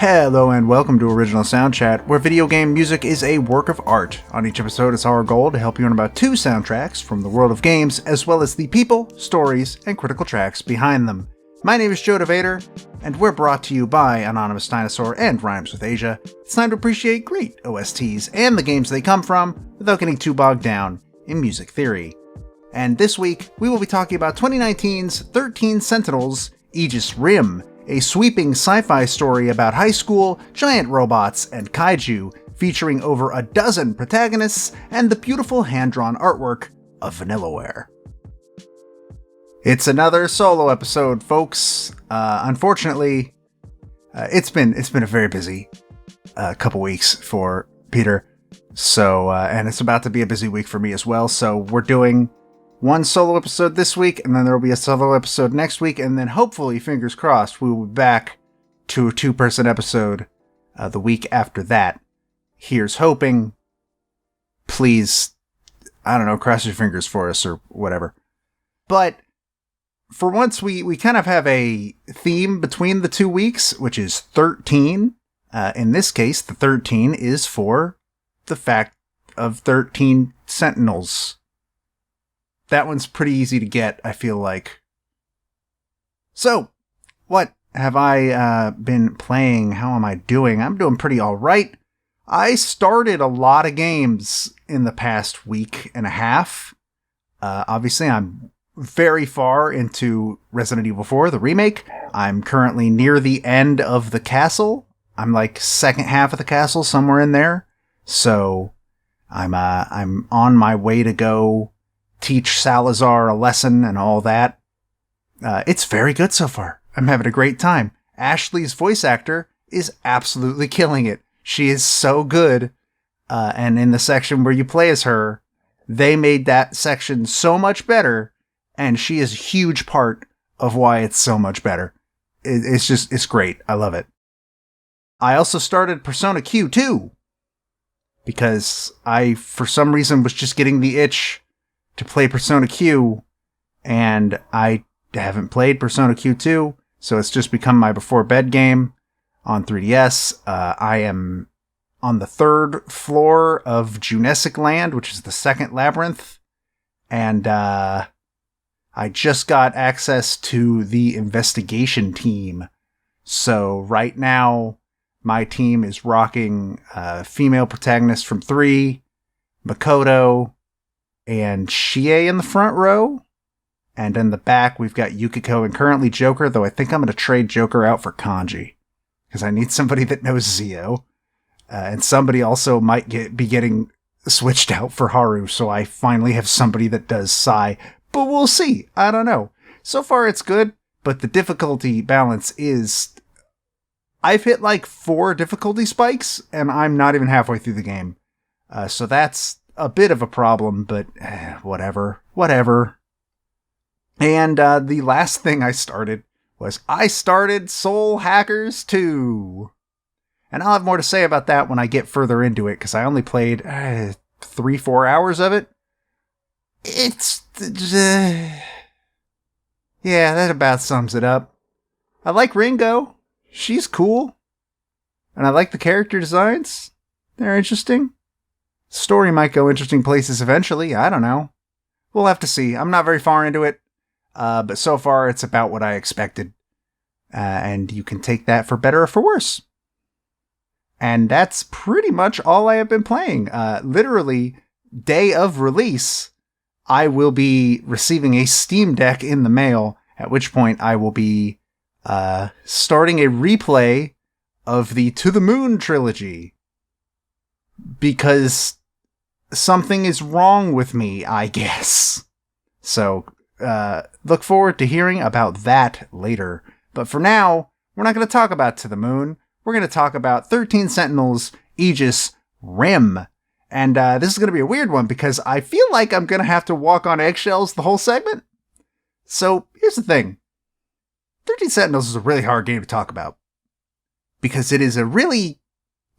Hello and welcome to Original Soundchat, where video game music is a work of art. On each episode, it's our goal to help you learn about 2 soundtracks from the world of games, as well as the people, stories, and critical tracks behind them. My name is DeVader, and we're brought to you by Anonymous Dinosaur and Rhymes with Asia. It's time to appreciate great OSTs and the games they come from, without getting too bogged down in music theory. And this week, we will be talking about 2019's 13 Sentinels, Aegis Rim, a sweeping sci-fi story about high school, giant robots, and kaiju, featuring over a dozen protagonists and the beautiful hand-drawn artwork of Vanillaware. It's another solo episode, folks. Unfortunately, it's been a very busy couple weeks for Peter, so and it's about to be a busy week for me as well. So we're doing one solo episode this week, and then there will be a solo episode next week, and then hopefully, fingers crossed, we will be back to a 2-person episode the week after that. Here's hoping. Please, I don't know, cross your fingers for us or whatever. But for once, we kind of have a theme between the 2 weeks, which is 13. In this case, the 13 is for the fact of 13 Sentinels. That one's pretty easy to get, I feel like. So, what have I been playing? How am I doing? I'm doing pretty alright. I started a lot of games in the past week and a half. Obviously, I'm very far into Resident Evil 4, the remake. I'm currently near the end of the castle. I'm like second half of the castle, somewhere in there. So, I'm on my way to go teach Salazar a lesson and all that. It's very good so far. I'm having a great time. Ashley's voice actor is absolutely killing it. She is so good. And in the section where you play as her, they made that section so much better. And she is a huge part of why it's so much better. It's great. I love it. I also started Persona Q2 because I, for some reason, was just getting the itch to play Persona Q, and I haven't played Persona Q2, so it's just become my before bed game on 3DS. I am on the 3rd floor of Junesic Land, which is the second labyrinth, and I just got access to the investigation team. So right now, my team is rocking female protagonist from 3, Makoto, and Shie in the front row. And in the back, we've got Yukiko and currently Joker, though I think I'm going to trade Joker out for Kanji, because I need somebody that knows Zio. And somebody also might be getting switched out for Haru, so I finally have somebody that does Sai. But we'll see. I don't know. So far, it's good, but the difficulty balance is... I've hit like 4 difficulty spikes, and I'm not even halfway through the game. So that's a bit of a problem, but whatever. And the last thing I started was Soul Hackers 2. And I'll have more to say about that when I get further into it, because I only played 3-4 hours of it. It's... yeah, that about sums it up. I like Ringo. She's cool. And I like the character designs. They're interesting. Story might go interesting places eventually. I don't know. We'll have to see. I'm not very far into it. But so far, it's about what I expected. And you can take that for better or for worse. And that's pretty much all I have been playing. Literally, day of release, I will be receiving a Steam Deck in the mail, at which point I will be starting a replay of the To the Moon trilogy. Because something is wrong with me, I guess. So, look forward to hearing about that later. But for now, we're not going to talk about To the Moon. We're going to talk about 13 Sentinels, Aegis Rim. And this is going to be a weird one because I feel like I'm going to have to walk on eggshells the whole segment. So, here's the thing. 13 Sentinels is a really hard game to talk about. Because it is a really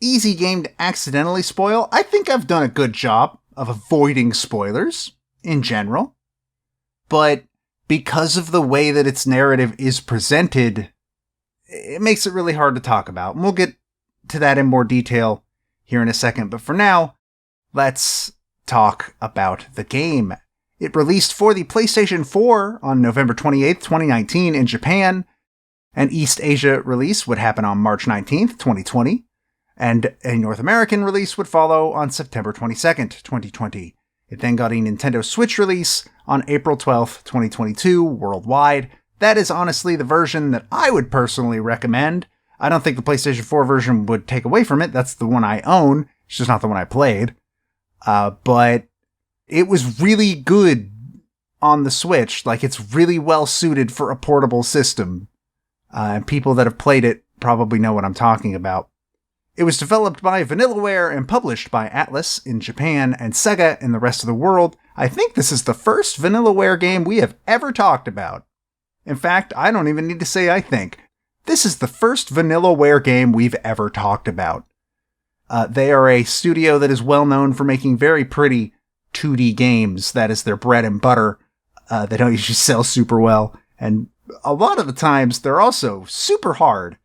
easy game to accidentally spoil. I think I've done a good job of avoiding spoilers in general. But because of the way that its narrative is presented, it makes it really hard to talk about. And we'll get to that in more detail here in a second, but for now, let's talk about the game. It released for the PlayStation 4 on November 28th, 2019 in Japan. An East Asia release would happen on March 19th, 2020. And a North American release would follow on September 22nd, 2020. It then got a Nintendo Switch release on April 12th, 2022 worldwide. That is honestly the version that I would personally recommend. I don't think the PlayStation 4 version would take away from it. That's the one I own. It's just not the one I played. But it was really good on the Switch. Like, it's really well suited for a portable system. And people that have played it probably know what I'm talking about. It was developed by Vanillaware and published by Atlas in Japan and Sega in the rest of the world. I think this is the first Vanillaware game we have ever talked about. In fact, I don't even need to say I think. This is the first Vanillaware game we've ever talked about. They are a studio that is well known for making very pretty 2D games. That is their bread and butter. They don't usually sell super well. And a lot of the times, they're also super hard.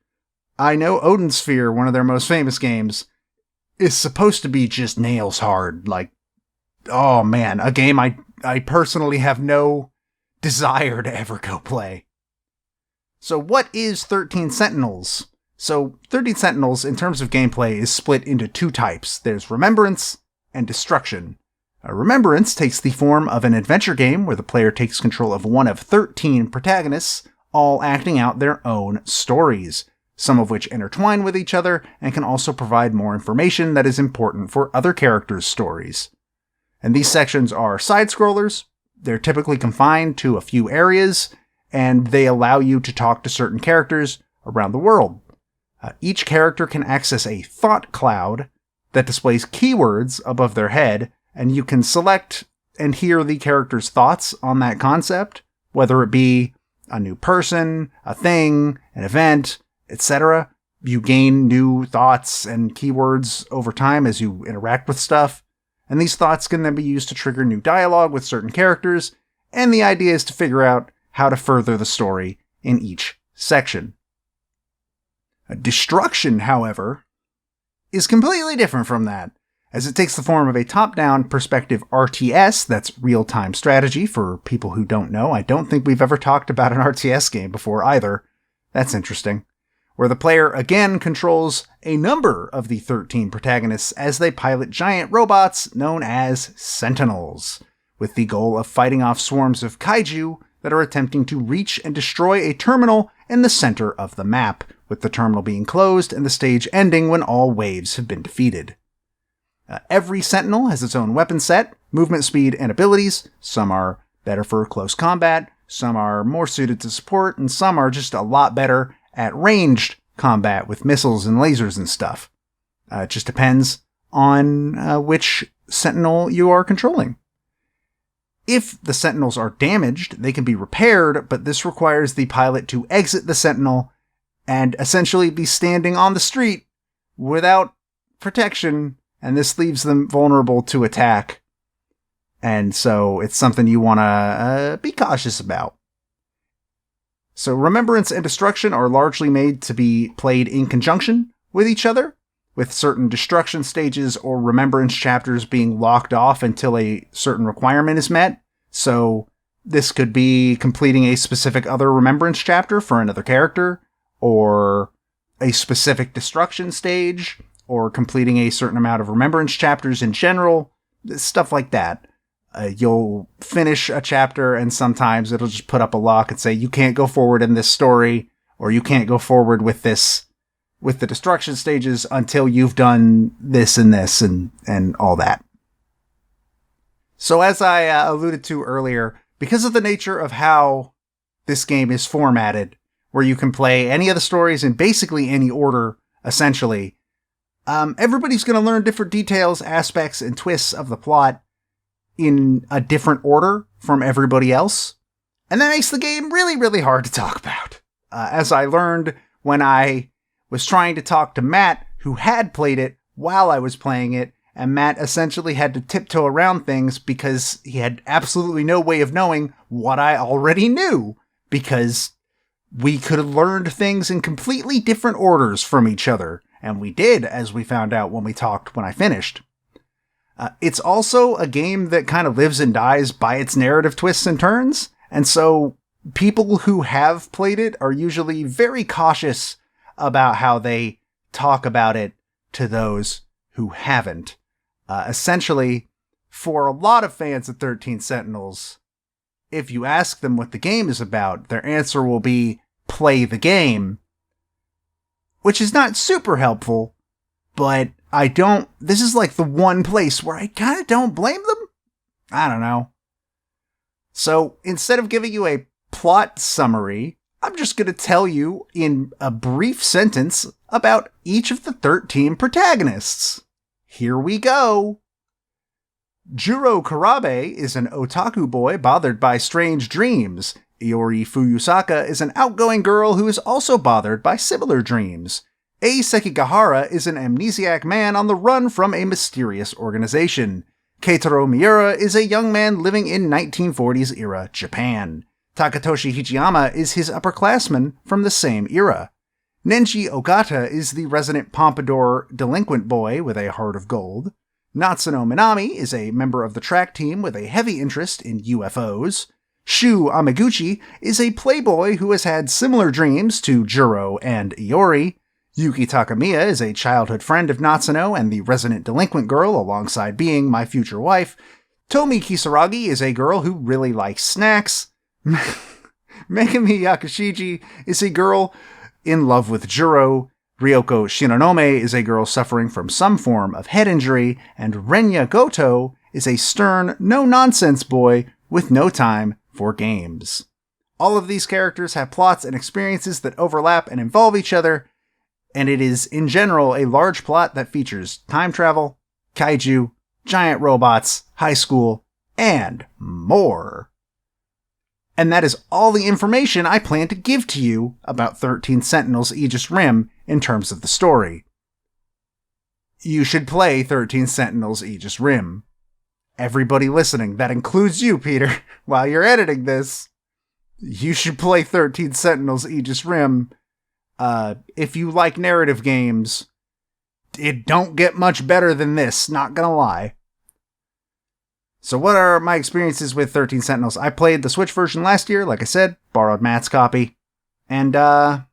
I know Odin Sphere, one of their most famous games, is supposed to be just nails hard. Like, oh man, a game I personally have no desire to ever go play. So what is 13 Sentinels? So 13 Sentinels, in terms of gameplay, is split into two types. There's Remembrance and Destruction. Remembrance takes the form of an adventure game where the player takes control of one of 13 protagonists, all acting out their own stories, some of which intertwine with each other and can also provide more information that is important for other characters' stories. And these sections are side-scrollers. They're typically confined to a few areas, and they allow you to talk to certain characters around the world. Each character can access a thought cloud that displays keywords above their head, and you can select and hear the character's thoughts on that concept, whether it be a new person, a thing, an event, etc. You gain new thoughts and keywords over time as you interact with stuff, and these thoughts can then be used to trigger new dialogue with certain characters, and the idea is to figure out how to further the story in each section. Destruction, however, is completely different from that, as it takes the form of a top-down perspective RTS, that's real-time strategy for people who don't know. I don't think we've ever talked about an RTS game before either. That's interesting. Where the player again controls a number of the 13 protagonists as they pilot giant robots known as Sentinels, with the goal of fighting off swarms of kaiju that are attempting to reach and destroy a terminal in the center of the map, with the terminal being closed and the stage ending when all waves have been defeated. Every Sentinel has its own weapon set, movement speed, and abilities. Some are better for close combat, some are more suited to support, and some are just a lot better at ranged combat with missiles and lasers and stuff. It just depends on which Sentinel you are controlling. If the Sentinels are damaged, they can be repaired, but this requires the pilot to exit the Sentinel and essentially be standing on the street without protection, and this leaves them vulnerable to attack. And so it's something you want to be cautious about. So Remembrance and Destruction are largely made to be played in conjunction with each other, with certain destruction stages or remembrance chapters being locked off until a certain requirement is met. So this could be completing a specific other remembrance chapter for another character, or a specific destruction stage, or completing a certain amount of remembrance chapters in general, stuff like that. You'll finish a chapter and sometimes it'll just put up a lock and say, you can't go forward in this story, or you can't go forward with this, with the destruction stages until you've done this and all that. So as I alluded to earlier, because of the nature of how this game is formatted, where you can play any of the stories in basically any order, essentially, everybody's going to learn different details, aspects, and twists of the plot in a different order from everybody else. And that makes the game really, really hard to talk about. As I learned when I was trying to talk to Matt, who had played it while I was playing it, and Matt essentially had to tiptoe around things because he had absolutely no way of knowing what I already knew, because we could have learned things in completely different orders from each other, and we did, as we found out when I finished. It's also a game that kind of lives and dies by its narrative twists and turns, and so people who have played it are usually very cautious about how they talk about it to those who haven't. Essentially, for a lot of fans of 13 Sentinels, if you ask them what the game is about, their answer will be, play the game. Which is not super helpful, but this is like the one place where I kind of don't blame them? I don't know. So, instead of giving you a plot summary, I'm just going to tell you in a brief sentence about each of the 13 protagonists. Here we go. Juro Karabe is an otaku boy bothered by strange dreams. Iori Fuyusaka is an outgoing girl who is also bothered by similar dreams. Ei Sekigahara is an amnesiac man on the run from a mysterious organization. Keitaro Miura is a young man living in 1940s era Japan. Takatoshi Hichiyama is his upperclassman from the same era. Nenji Ogata is the resident pompadour delinquent boy with a heart of gold. Natsuno Minami is a member of the track team with a heavy interest in UFOs. Shu Amaguchi is a playboy who has had similar dreams to Juro and Iori. Yuki Takamiya is a childhood friend of Natsuno and the resident delinquent girl alongside being my future wife. Tomi Kisaragi is a girl who really likes snacks. Megami Yakushiji is a girl in love with Juro. Ryoko Shinonome is a girl suffering from some form of head injury. And Renya Goto is a stern, no-nonsense boy with no time for games. All of these characters have plots and experiences that overlap and involve each other, and it is, in general, a large plot that features time travel, kaiju, giant robots, high school, and more. And that is all the information I plan to give to you about 13 Sentinels Aegis Rim in terms of the story. You should play 13 Sentinels Aegis Rim. Everybody listening, that includes you, Peter, while you're editing this, you should play 13 Sentinels Aegis Rim. If you like narrative games, it don't get much better than this, not gonna lie. So what are my experiences with 13 Sentinels? I played the Switch version last year, like I said, borrowed Matt's copy, and I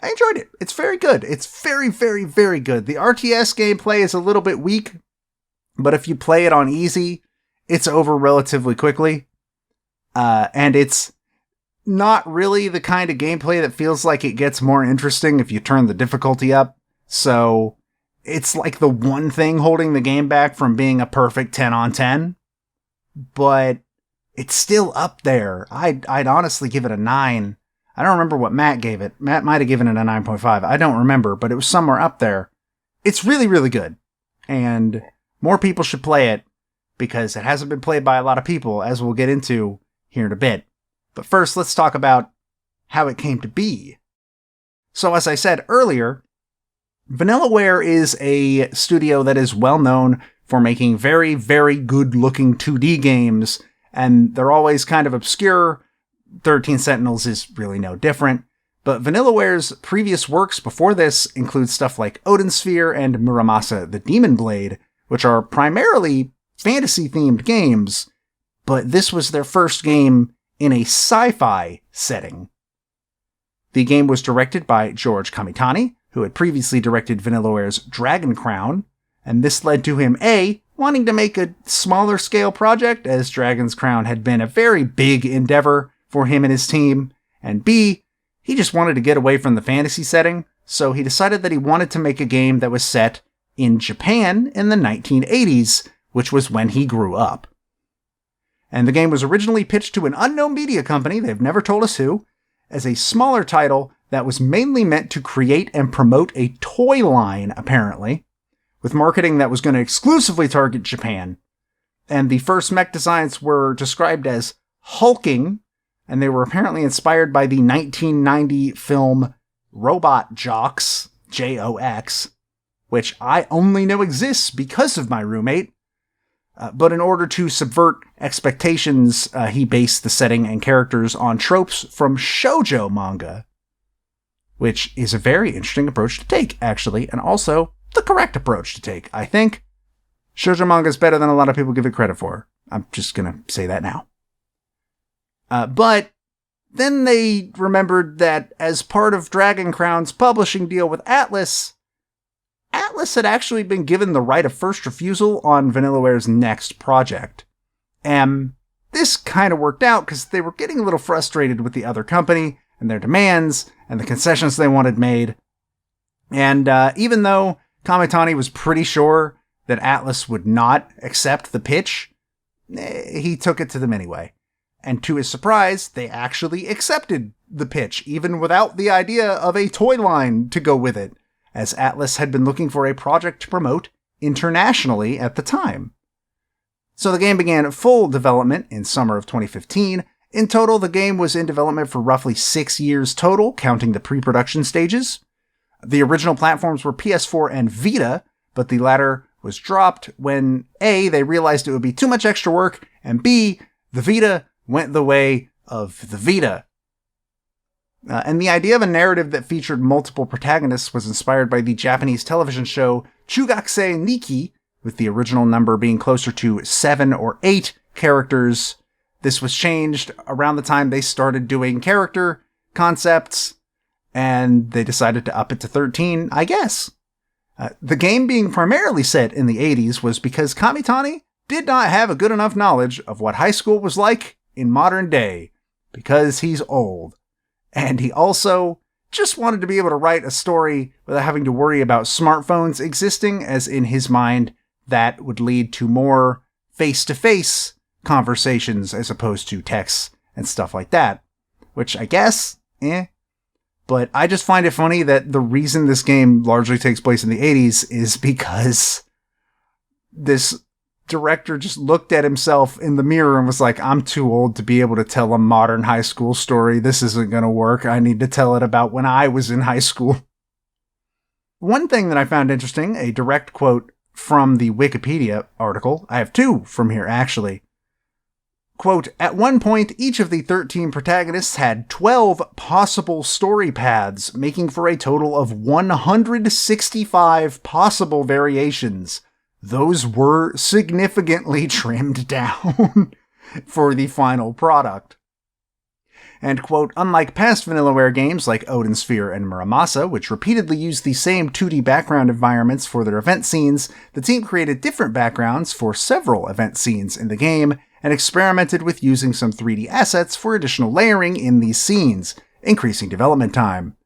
enjoyed it. It's very good. It's very, very, very good. The RTS gameplay is a little bit weak, but if you play it on easy, it's over relatively quickly. And it's not really the kind of gameplay that feels like it gets more interesting if you turn the difficulty up. So it's like the one thing holding the game back from being a perfect 10 on 10. But it's still up there. I'd honestly give it a 9. I don't remember what Matt gave it. Matt might have given it a 9.5. I don't remember, but it was somewhere up there. It's really, really good. And more people should play it because it hasn't been played by a lot of people, as we'll get into here in a bit. But first, let's talk about how it came to be. So as I said earlier, Vanillaware is a studio that is well known for making very, very good-looking 2D games, and they're always kind of obscure. 13 Sentinels is really no different, but Vanillaware's previous works before this include stuff like Odin Sphere and Muramasa the Demon Blade, which are primarily fantasy-themed games, but this was their first game in a sci-fi setting. The game was directed by George Kamitani, who had previously directed Vanillaware's Dragon Crown, and this led to him A, wanting to make a smaller scale project, as Dragon's Crown had been a very big endeavor for him and his team, and B, he just wanted to get away from the fantasy setting, so he decided that he wanted to make a game that was set in Japan in the 1980s, which was when he grew up. And the game was originally pitched to an unknown media company, they've never told us who, as a smaller title that was mainly meant to create and promote a toy line, apparently, with marketing that was going to exclusively target Japan. And the first mech designs were described as hulking, and they were apparently inspired by the 1990 film Robot Jox, Jox, which I only know exists because of my roommate. But in order to subvert expectations, he based the setting and characters on tropes from shoujo manga, which is a very interesting approach to take, actually, and also the correct approach to take, I think. Shoujo manga is better than a lot of people give it credit for. I'm just gonna say that now. But then they remembered that as part of Dragon Crown's publishing deal with Atlas had actually been given the right of first refusal on Vanillaware's next project. And this kind of worked out because they were getting a little frustrated with the other company and their demands and the concessions they wanted made. And even though Kamitani was pretty sure that Atlas would not accept the pitch, he took it to them anyway. And to his surprise, they actually accepted the pitch, even without the idea of a toy line to go with it, as Atlas had been looking for a project to promote internationally at the time. So the game began full development in summer of 2015. In total, the game was in development for roughly 6 years total, counting the pre-production stages. The original platforms were PS4 and Vita, but the latter was dropped when A, they realized it would be too much extra work, and B, the Vita went the way of the Vita. And the idea of a narrative that featured multiple protagonists was inspired by the Japanese television show Chugakusei Nikki, with the original number being closer to 7 or 8 characters. This was changed around the time they started doing character concepts, and they decided to up it to 13, I guess. The game being primarily set in the 80s was because Kamitani did not have a good enough knowledge of what high school was like in modern day, because he's old. And he also just wanted to be able to write a story without having to worry about smartphones existing, as in his mind, that would lead to more face-to-face conversations as opposed to texts and stuff like that. Which I guess, But I just find it funny that the reason this game largely takes place in the 80s is because this director just looked at himself in the mirror and was like, I'm too old to be able to tell a modern high school story. This isn't going to work. I need to tell it about when I was in high school. One thing that I found interesting, a direct quote from the Wikipedia article. I have two from here, actually. Quote, at one point, each of the 13 protagonists had 12 possible story paths, making for a total of 165 possible variations. Those were significantly trimmed down for the final product. And, quote, unlike past Vanillaware games like Odin Sphere and Muramasa, which repeatedly used the same 2D background environments for their event scenes, the team created different backgrounds for several event scenes in the game, and experimented with using some 3D assets for additional layering in these scenes, increasing development time.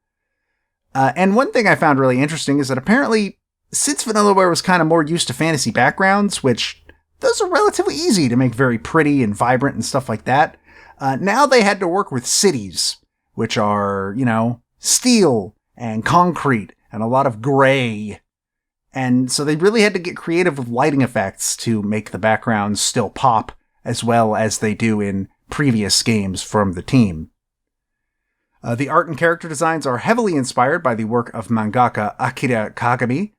And one thing I found really interesting is that apparently, since Vanillaware was kind of more used to fantasy backgrounds, which those are relatively easy to make very pretty and vibrant and stuff like that, now they had to work with cities, which are, steel and concrete and a lot of gray. And so they really had to get creative with lighting effects to make the backgrounds still pop, as well as they do in previous games from the team. The art and character designs are heavily inspired by the work of mangaka Akira Kagami.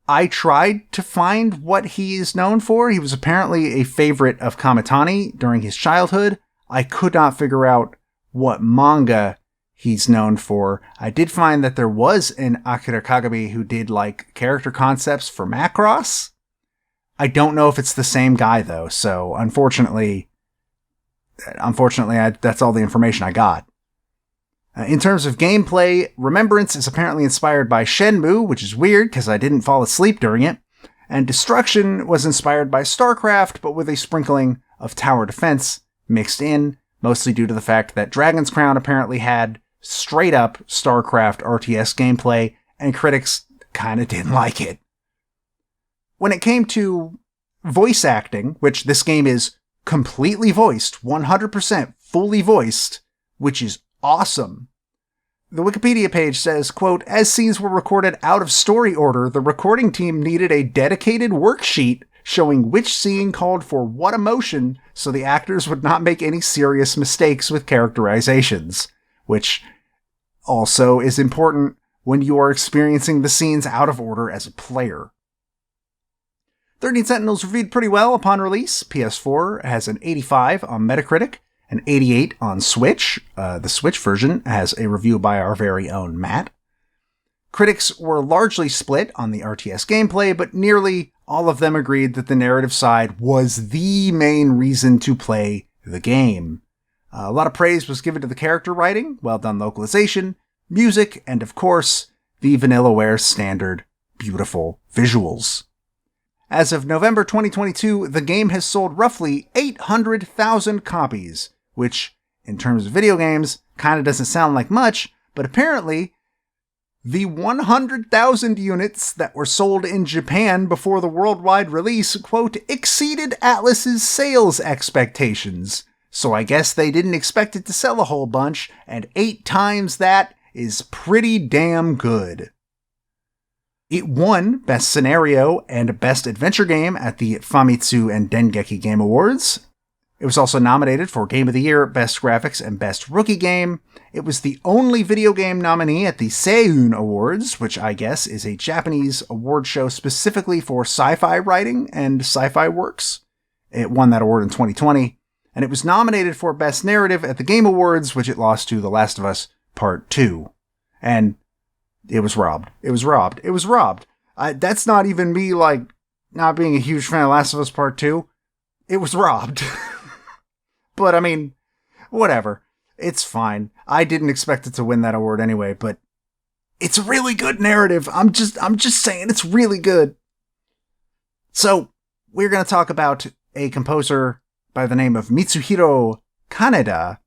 I tried to find what he is known for. He was apparently a favorite of Kamitani during his childhood. I could not figure out what manga he's known for. I did find that there was an Akira Kagami who did character concepts for Macross. I don't know if it's the same guy, though, so unfortunately, that's all the information I got. In terms of gameplay, Remembrance is apparently inspired by Shenmue, which is weird because I didn't fall asleep during it, and Destruction was inspired by StarCraft, but with a sprinkling of tower defense mixed in, mostly due to the fact that Dragon's Crown apparently had straight-up StarCraft RTS gameplay, and critics kind of didn't like it. When it came to voice acting, which this game is completely voiced, 100% fully voiced, which is awesome. The Wikipedia page says, quote, as scenes were recorded out of story order, the recording team needed a dedicated worksheet showing which scene called for what emotion so the actors would not make any serious mistakes with characterizations, which also is important when you are experiencing the scenes out of order as a player. 13 Sentinels reviewed pretty well upon release. PS4 has an 85 on Metacritic, an 88 on Switch. The Switch version has a review by our very own Matt. Critics were largely split on the RTS gameplay, but nearly all of them agreed that the narrative side was the main reason to play the game. A lot of praise was given to the character writing, well done localization, music, and of course, the Vanillaware standard beautiful visuals. As of November 2022, the game has sold roughly 800,000 copies, which, in terms of video games, kinda doesn't sound like much, but apparently, the 100,000 units that were sold in Japan before the worldwide release, quote, exceeded Atlus's sales expectations. So I guess they didn't expect it to sell a whole bunch, and 8 times that is pretty damn good. It won Best Scenario and Best Adventure Game at the Famitsu and Dengeki Game Awards. It was also nominated for Game of the Year, Best Graphics, and Best Rookie Game. It was the only video game nominee at the Seiun Awards, which I guess is a Japanese award show specifically for sci-fi writing and sci-fi works. It won that award in 2020. And it was nominated for Best Narrative at the Game Awards, which it lost to The Last of Us Part 2. And it was robbed. It was robbed. It was robbed. That's not even me, not being a huge fan of Last of Us Part 2. It was robbed. But, I mean, whatever. It's fine. I didn't expect it to win that award anyway, but it's a really good narrative. I'm just saying it's really good. So, we're going to talk about a composer by the name of Mitsuhiro Kaneda.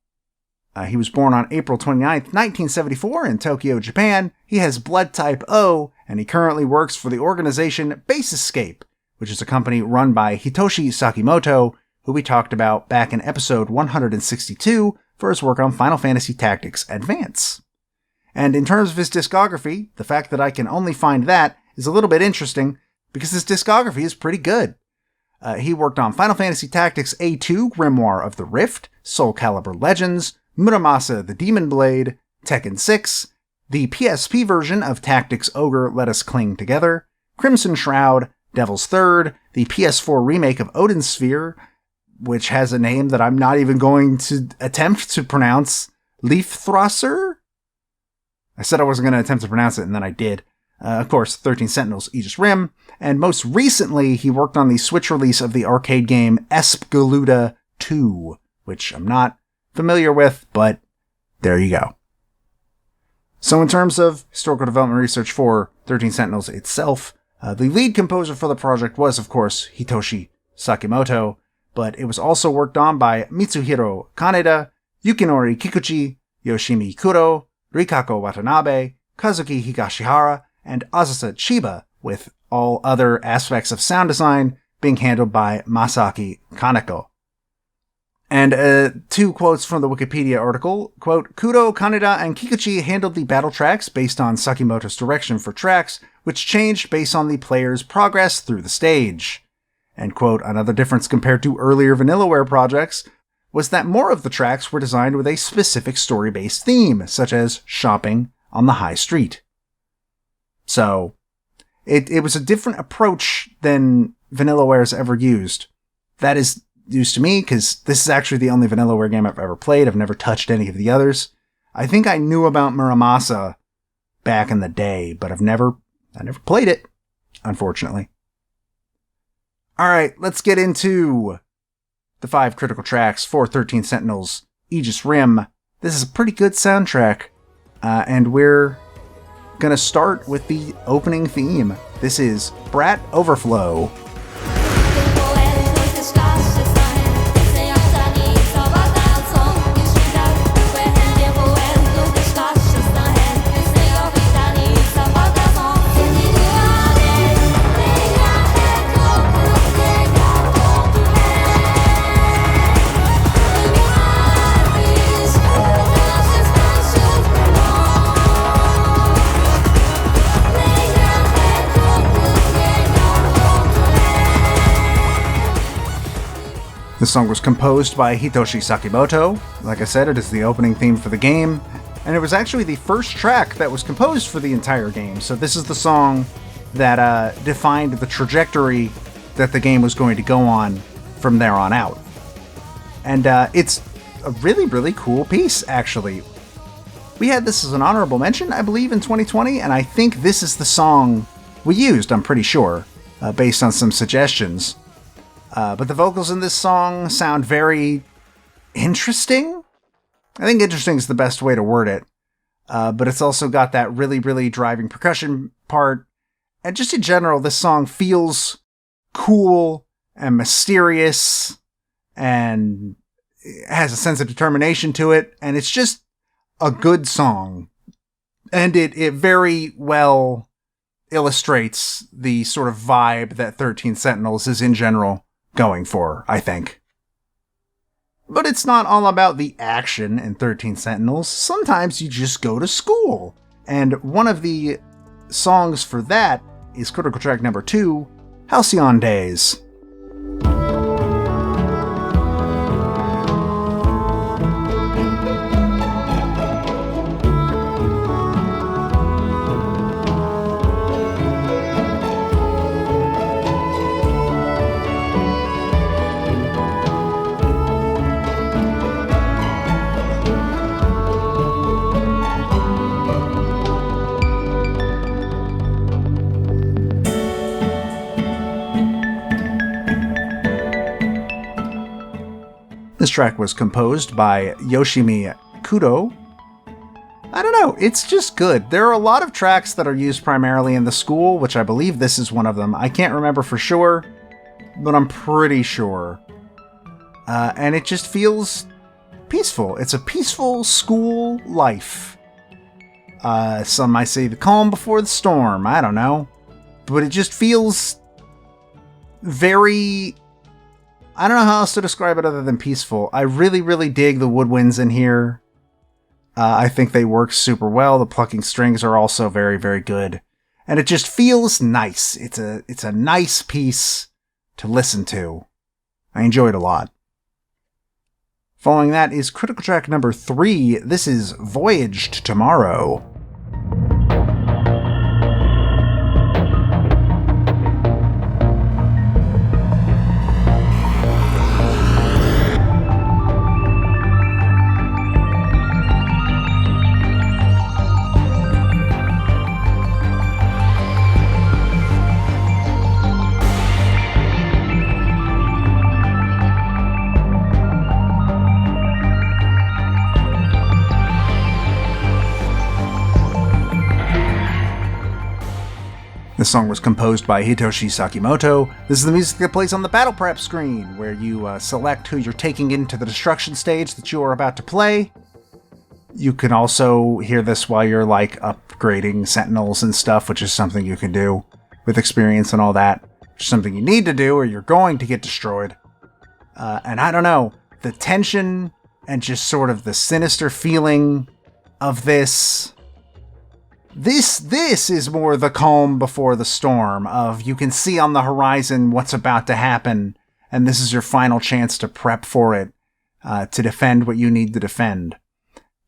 He was born on April 29th, 1974 in Tokyo, Japan. He has blood type O, and he currently works for the organization Base Escape, which is a company run by Hitoshi Sakimoto, who we talked about back in episode 162 for his work on Final Fantasy Tactics Advance. And in terms of his discography, the fact that I can only find that is a little bit interesting, because his discography is pretty good. He worked on Final Fantasy Tactics A2, Grimoire of the Rift, Soul Calibur Legends, Muramasa the Demon Blade, Tekken 6, the PSP version of Tactics Ogre Let Us Cling Together, Crimson Shroud, Devil's Third, the PS4 remake of Odin's Sphere, which has a name that I'm not even going to attempt to pronounce, Leafthrosser? I said I wasn't going to attempt to pronounce it, and then I did. Of course, 13 Sentinels, Aegis Rim, and most recently, he worked on the Switch release of the arcade game Espgaluda 2, which I'm not familiar with, but there you go. So in terms of historical development research for 13 Sentinels itself, the lead composer for the project was, of course, Hitoshi Sakimoto, but it was also worked on by Mitsuhiro Kaneda, Yukinori Kikuchi, Yoshimi Kuro, Rikako Watanabe, Kazuki Higashihara, and Azusa Chiba, with all other aspects of sound design being handled by Masaki Kaneko. And 2 quotes from the Wikipedia article, quote, Kuro, Kaneda, and Kikuchi handled the battle tracks based on Sakimoto's direction for tracks, which changed based on the player's progress through the stage. And quote, another difference compared to earlier Vanillaware projects was that more of the tracks were designed with a specific story-based theme, such as shopping on the high street. So, it was a different approach than Vanillaware's ever used. That is news to me, because this is actually the only Vanillaware game I've ever played. I've never touched any of the others. I think I knew about Muramasa back in the day, but I never played it, unfortunately. Alright, let's get into the 5 critical tracks for 13 Sentinels, Aegis Rim. This is a pretty good soundtrack, and we're gonna start with the opening theme. This is Brat Overflow. The song was composed by Hitoshi Sakimoto. Like I said, it is the opening theme for the game, and it was actually the first track that was composed for the entire game. So this is the song that defined the trajectory that the game was going to go on from there on out. And it's a really, really cool piece, actually. We had this as an honorable mention, I believe, in 2020, and I think this is the song we used, I'm pretty sure, based on some suggestions. But the vocals in this song sound very interesting. I think interesting is the best way to word it. But it's also got that really, really driving percussion part. And just in general, this song feels cool and mysterious and has a sense of determination to it. And it's just a good song. And it very well illustrates the sort of vibe that 13 Sentinels is in general going for, I think. But it's not all about the action in 13 Sentinels. Sometimes you just go to school. And one of the songs for that is critical track number 2, Halcyon Days. This track was composed by Yoshimi Kudo. I don't know, it's just good. There are a lot of tracks that are used primarily in the school, which I believe this is one of them. I can't remember for sure, but I'm pretty sure. And it just feels peaceful. It's a peaceful school life. Some might say the calm before the storm, I don't know. But it just feels very... I don't know how else to describe it other than peaceful. I really, really dig the woodwinds in here. I think they work super well. The plucking strings are also very, very good. And it just feels nice. It's a nice piece to listen to. I enjoy it a lot. Following that is critical track number 3. This is Voyage to Tomorrow. This song was composed by Hitoshi Sakimoto. This is the music that plays on the battle prep screen, where you select who you're taking into the destruction stage that you are about to play. You can also hear this while you're upgrading Sentinels and stuff, which is something you can do with experience and all that. Which is something you need to do or you're going to get destroyed. And I don't know, the tension and just sort of the sinister feeling of this... This is more the calm before the storm of you can see on the horizon what's about to happen, and this is your final chance to prep for it, to defend what you need to defend.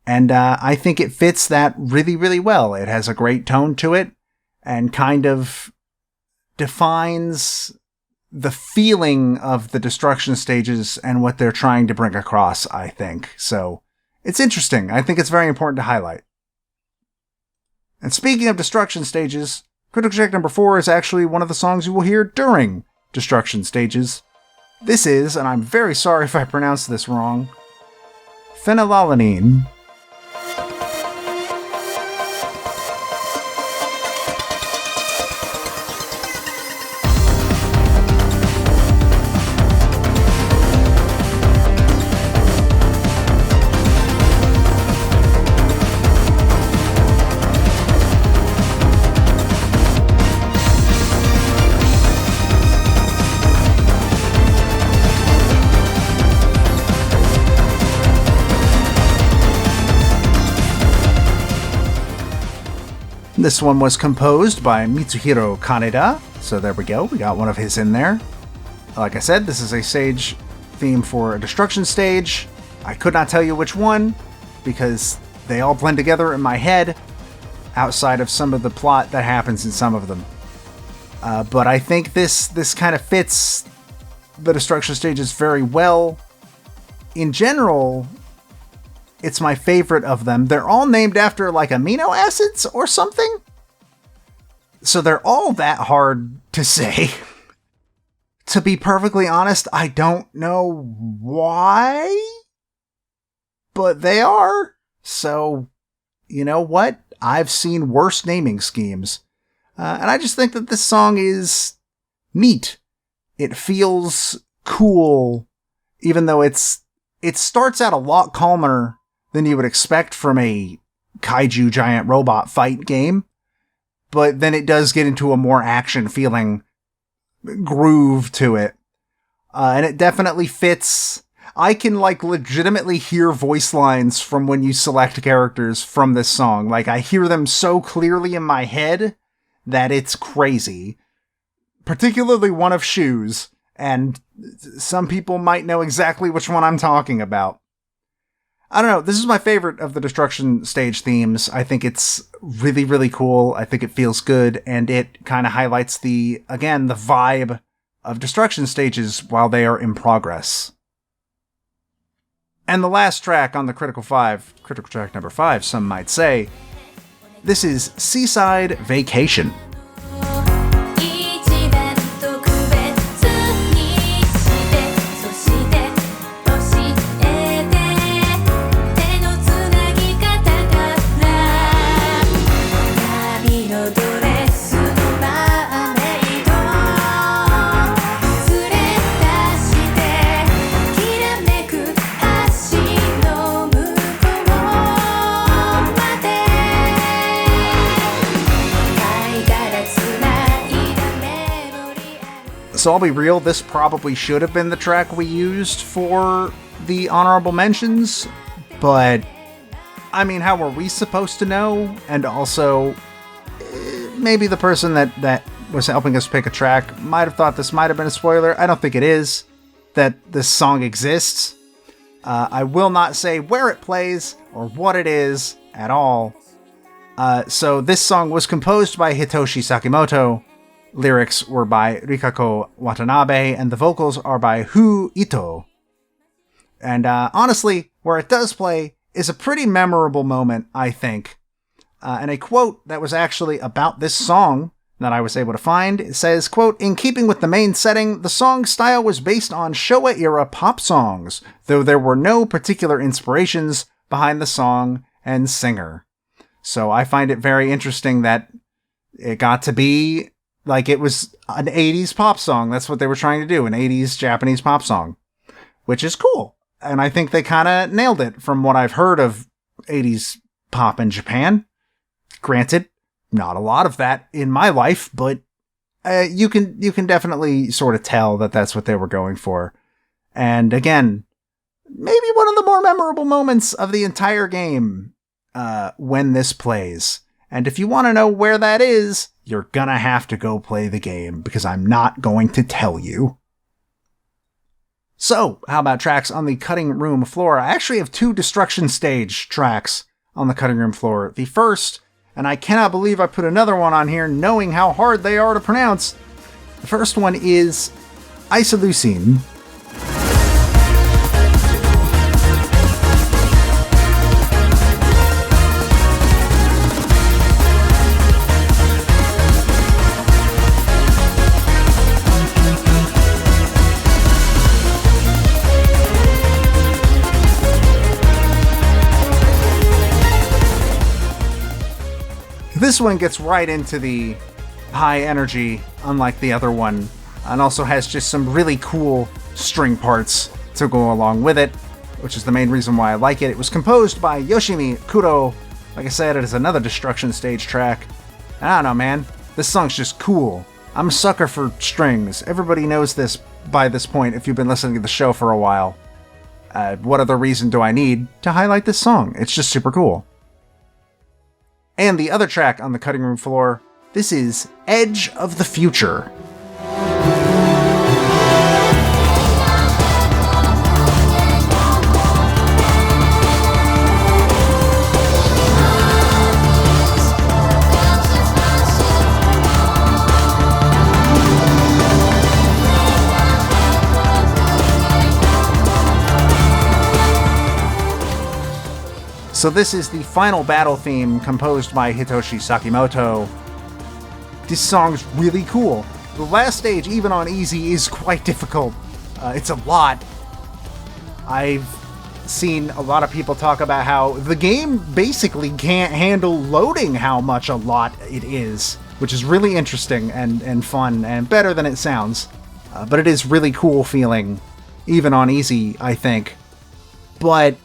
And I think it fits that really, really well. It has a great tone to it, and kind of defines the feeling of the destruction stages and what they're trying to bring across, I think. So, it's interesting. I think it's very important to highlight. And speaking of destruction stages, critical track number 4 is actually one of the songs you will hear during destruction stages. This is, and I'm very sorry if I pronounced this wrong, Phenylalanine. This one was composed by Mitsuhiro Kaneda, so there we go, we got one of his in there. Like I said, this is a stage theme for a destruction stage. I could not tell you which one, because they all blend together in my head, outside of some of the plot that happens in some of them. But I think this kind of fits the destruction stages very well. In general, it's my favorite of them. They're all named after like amino acids or something. So they're all that hard to say. To be perfectly honest, I don't know why, but they are. So, you know what? I've seen worse naming schemes. And I just think that this song is neat. It feels cool, even though it starts out a lot calmer than you would expect from a kaiju giant robot fight game. But then it does get into a more action feeling groove to it. And it definitely fits. I can like legitimately hear voice lines from when you select characters from this song. Like I hear them so clearly in my head that it's crazy. Particularly one of Shu's, and some people might know exactly which one I'm talking about. I don't know, this is my favorite of the destruction stage themes. I think it's really, really cool. I think it feels good, and it kind of highlights the vibe of destruction stages while they are in progress. And the last track on the critical track number 5, some might say, this is Seaside Vacation. So I'll be real, this probably should have been the track we used for the honorable mentions, but I mean, how were we supposed to know? And also, maybe the person that was helping us pick a track might have thought this might have been a spoiler. I don't think it is, that this song exists. I will not say where it plays or what it is at all. So this song was composed by Hitoshi Sakimoto. Lyrics were by Rikako Watanabe, and the vocals are by Hu Ito. And honestly, where it does play is a pretty memorable moment, I think. And a quote that was actually about this song that I was able to find, it says, quote, "In keeping with the main setting, the song's style was based on Showa-era pop songs, though there were no particular inspirations behind the song and singer." So I find it very interesting that it got to be like it was an 80s pop song. That's what they were trying to do, an 80s Japanese pop song, which is cool. And I think they kind of nailed it from what I've heard of 80s pop in Japan. Granted, not a lot of that in my life, but you can definitely sort of tell that that's what they were going for. And again, maybe one of the more memorable moments of the entire game when this plays. And if you want to know where that is, you're gonna have to go play the game, because I'm not going to tell you. So, how about tracks on the cutting room floor? I actually have 2 destruction stage tracks on the cutting room floor. The first, and I cannot believe I put another one on here knowing how hard they are to pronounce. The first one is Isoleucine. This one gets right into the high energy, unlike the other one, and also has just some really cool string parts to go along with it, which is the main reason why I like it. It was composed by Yoshimi Kuro. Like I said, it is another destruction stage track. I don't know, man. This song's just cool. I'm a sucker for strings. Everybody knows this by this point if you've been listening to the show for a while. What other reason do I need to highlight this song? It's just super cool. And the other track on the cutting room floor, this is Edge of the Future. So this is the final battle theme composed by Hitoshi Sakimoto. This song's really cool. The last stage, even on easy, is quite difficult. It's a lot. I've seen a lot of people talk about how the game basically can't handle loading how much a lot it is, which is really interesting and fun and better than it sounds. But it is really cool feeling, even on easy, I think. But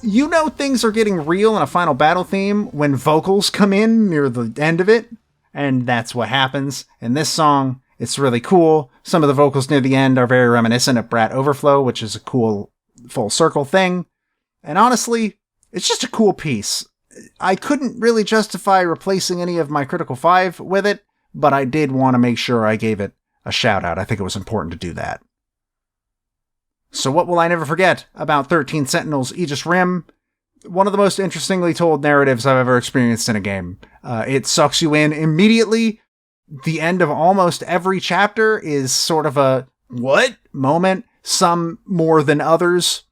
you know things are getting real in a final battle theme when vocals come in near the end of it, and that's what happens in this song. It's really cool. Some of the vocals near the end are very reminiscent of Brat Overflow, which is a cool full circle thing. And honestly, it's just a cool piece. I couldn't really justify replacing any of my Critical 5 with it, but I did want to make sure I gave it a shout out. I think it was important to do that. So what will I never forget about 13 Sentinels Aegis Rim? One of the most interestingly told narratives I've ever experienced in a game. It sucks you in immediately. The end of almost every chapter is sort of a what moment, some more than others.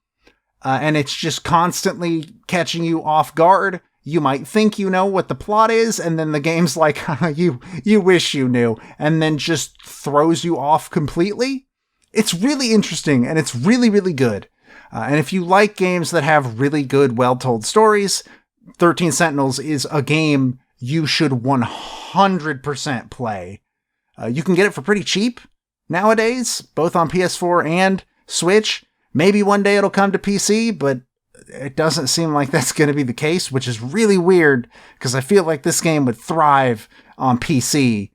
And it's just constantly catching you off guard. You might think you know what the plot is, and then the game's like, you wish you knew, and then just throws you off completely. It's really interesting, and it's really, really good. And if you like games that have really good, well-told stories, 13 Sentinels is a game you should 100% play. You can get it for pretty cheap nowadays, both on PS4 and Switch. Maybe one day it'll come to PC, but it doesn't seem like that's going to be the case, which is really weird, because I feel like this game would thrive on PC,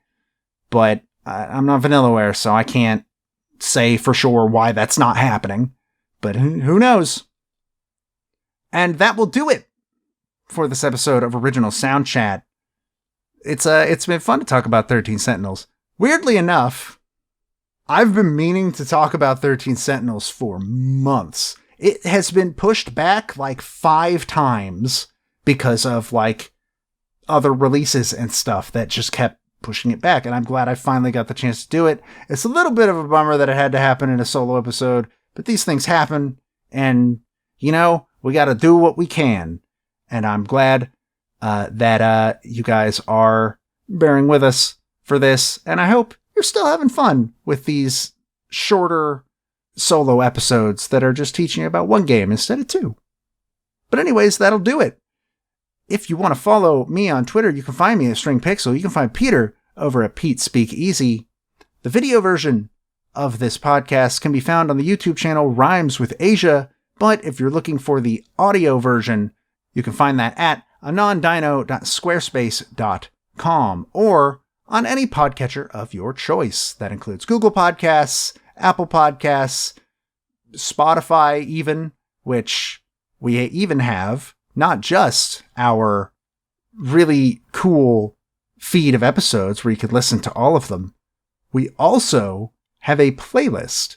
but I'm not Vanillaware, so I can't say for sure why that's not happening, but who knows? And that will do it for this episode of Original Soundchat. It's been fun to talk about 13 Sentinels. Weirdly enough, I've been meaning to talk about 13 Sentinels for months. It has been pushed back like 5 times because of like other releases and stuff that just kept pushing it back. And I'm glad I finally got the chance to do it. It's a little bit of a bummer that it had to happen in a solo episode, but these things happen. And, you know, we got to do what we can. And I'm glad that you guys are bearing with us for this. And I hope you're still having fun with these shorter solo episodes that are just teaching you about one game instead of 2. But anyways, that'll do it. If you want to follow me on Twitter, you can find me at String Pixel. You can find Peter over at Pete Speak Easy. The video version of this podcast can be found on the YouTube channel Rhymes with Asia, but if you're looking for the audio version, you can find that at anondino.squarespace.com or on any podcatcher of your choice. That includes Google Podcasts, Apple Podcasts, Spotify even, which we even have not just our really cool feed of episodes where you could listen to all of them. We also have a playlist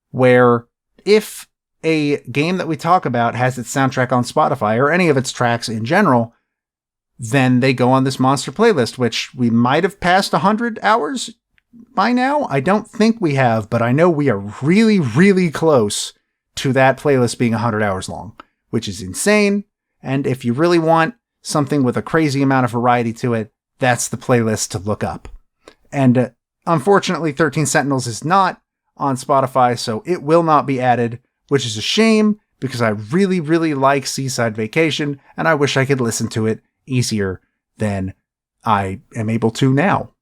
where if a game that we talk about has its soundtrack on Spotify or any of its tracks in general, then they go on this monster playlist, which we might have passed 100 hours by now. I don't think we have, but I know we are really, really close to that playlist being 100 hours long, which is insane. And if you really want something with a crazy amount of variety to it, that's the playlist to look up. And unfortunately, 13 Sentinels is not on Spotify, so it will not be added, which is a shame because I really, really like Seaside Vacation, and I wish I could listen to it easier than I am able to now.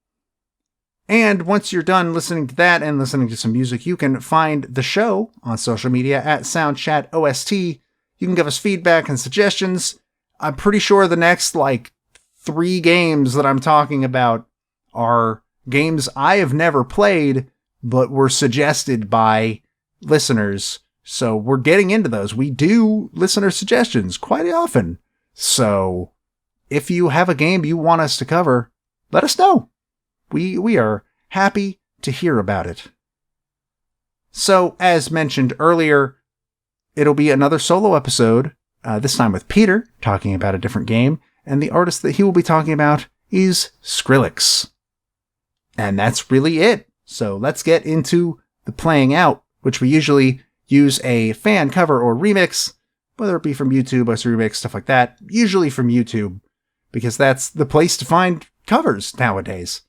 And once you're done listening to that and listening to some music, you can find the show on social media at Soundchat OST. You can give us feedback and suggestions. I'm pretty sure the next, 3 games that I'm talking about are games I have never played, but were suggested by listeners. So we're getting into those. We do listener suggestions quite often. So if you have a game you want us to cover, let us know. We are happy to hear about it. So, as mentioned earlier, it'll be another solo episode, this time with Peter, talking about a different game, and the artist that he will be talking about is Skrillex. And that's really it. So let's get into the playing out, which we usually use a fan cover or remix whether it be from YouTube, OST Remix, stuff like that. Usually from YouTube, because that's the place to find covers nowadays.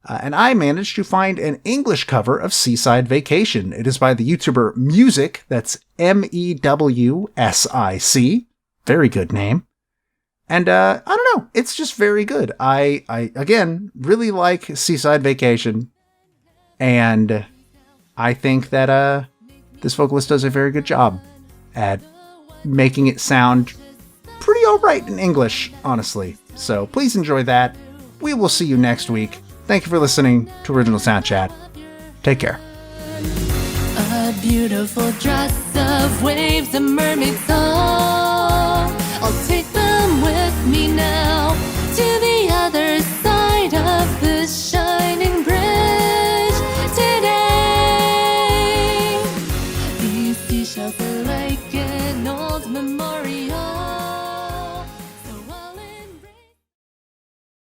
And I managed to find an English cover of Seaside Vacation. It is by the YouTuber Music, that's Mewsic. Very good name. And I don't know, it's just very good. I again, really like Seaside Vacation. And I think that this vocalist does a very good job at making it sound pretty alright in English, honestly. So please enjoy that. We will see you next week. Thank you for listening to Original Soundchat. Take care. A beautiful dress of waves and mermaid song. I'll take them with me now.